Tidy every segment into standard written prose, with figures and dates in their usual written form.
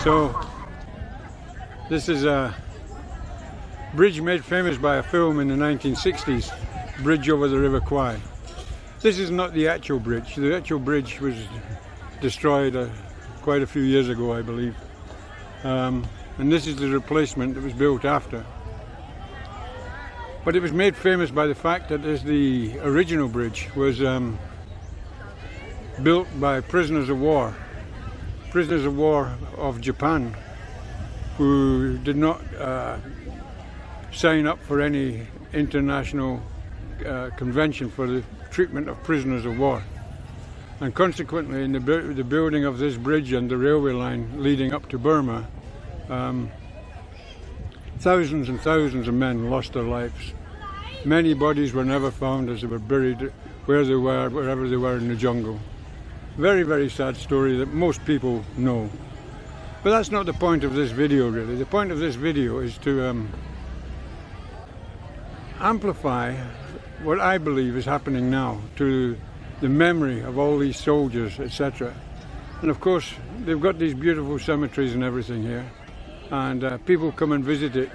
So this is a bridge made famous by a film in the 1960s, Bridge over the River Kwai. This is not the actual bridge. The actual bridge was destroyed quite a few years ago, I believe. And this is the replacement that was built after. But it was made famous by the fact that the original bridge was built by prisoners of war of Japan, who did not sign up for any international convention for the treatment of prisoners of war. And consequently, in the building of this bridge and the railway line leading up to Burma, thousands and thousands of men lost their lives. Many bodies were never found as they were buried where they were, wherever they were in the jungle. Very, very sad story that most people know. But that's not the point of this video, really. The point of this video is to amplify what I believe is happening now to the memory of all these soldiers, etc. And of course, they've got these beautiful cemeteries and everything here. And people come and visit it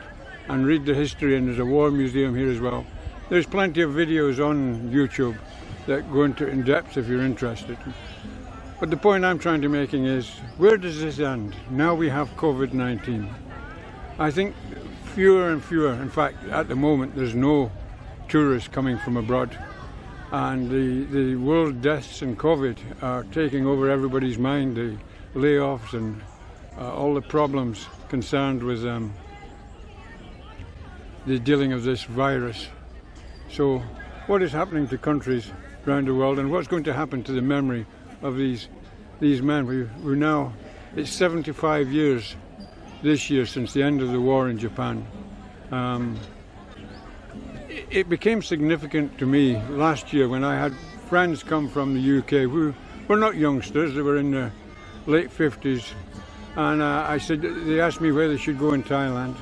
and read the history, and there's a war museum here as well. There's plenty of videos on YouTube that go into in depth if you're interested. But the point I'm trying to make is, where does this end? Now we have COVID-19. I think fewer and fewer, in fact at the moment there's no tourists coming from abroad. And the world deaths and COVID are taking over everybody's mind, the layoffs and all the problems concerned with the dealing of this virus. So what is happening to countries around the world, and what's going to happen to the memory of these men who now, it's 75 years this year since the end of the war in Japan. It became significant to me last year when I had friends come from the UK who were not youngsters, they were in their late 50s, and I said, they asked me where they should go in Thailand.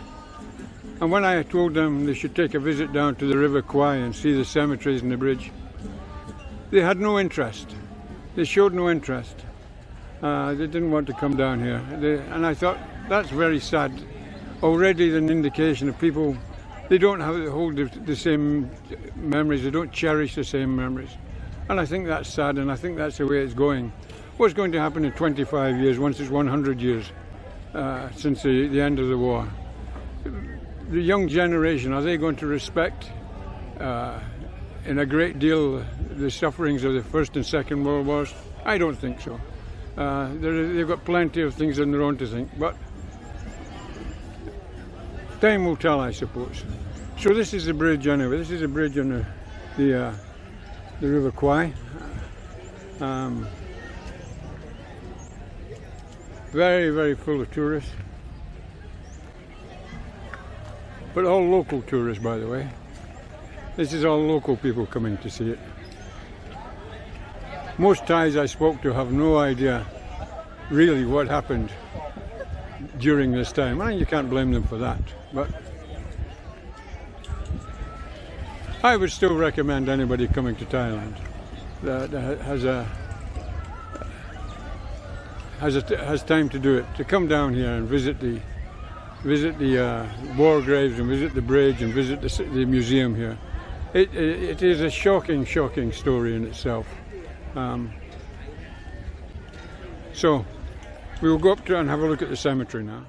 And when I told them they should take a visit down to the River Kwai and see the cemeteries and the bridge, they had no interest. They showed no interest. They didn't want to come down here. And I thought, that's very sad. Already an indication of people, they don't hold the same memories, they don't cherish the same memories. And I think that's sad, and I think that's the way it's going. What's going to happen in 25 years, once it's 100 years since the end of the war? The young generation, are they going to respect in a great deal the sufferings of the First and Second World Wars? I don't think so. They've got plenty of things on their own to think, but time will tell, I suppose. So this is the bridge anyway. This is a bridge on the River Kwai. Very, very full of tourists. But all local tourists, by the way. This is all local people coming to see it. Most Thais I spoke to have no idea really what happened during this time. Well, you can't blame them for that, but I would still recommend anybody coming to Thailand that has time to do it, to come down here and visit the war graves and visit the bridge and visit the museum here. It is a shocking story in itself. So we'll go up to and have a look at the cemetery now.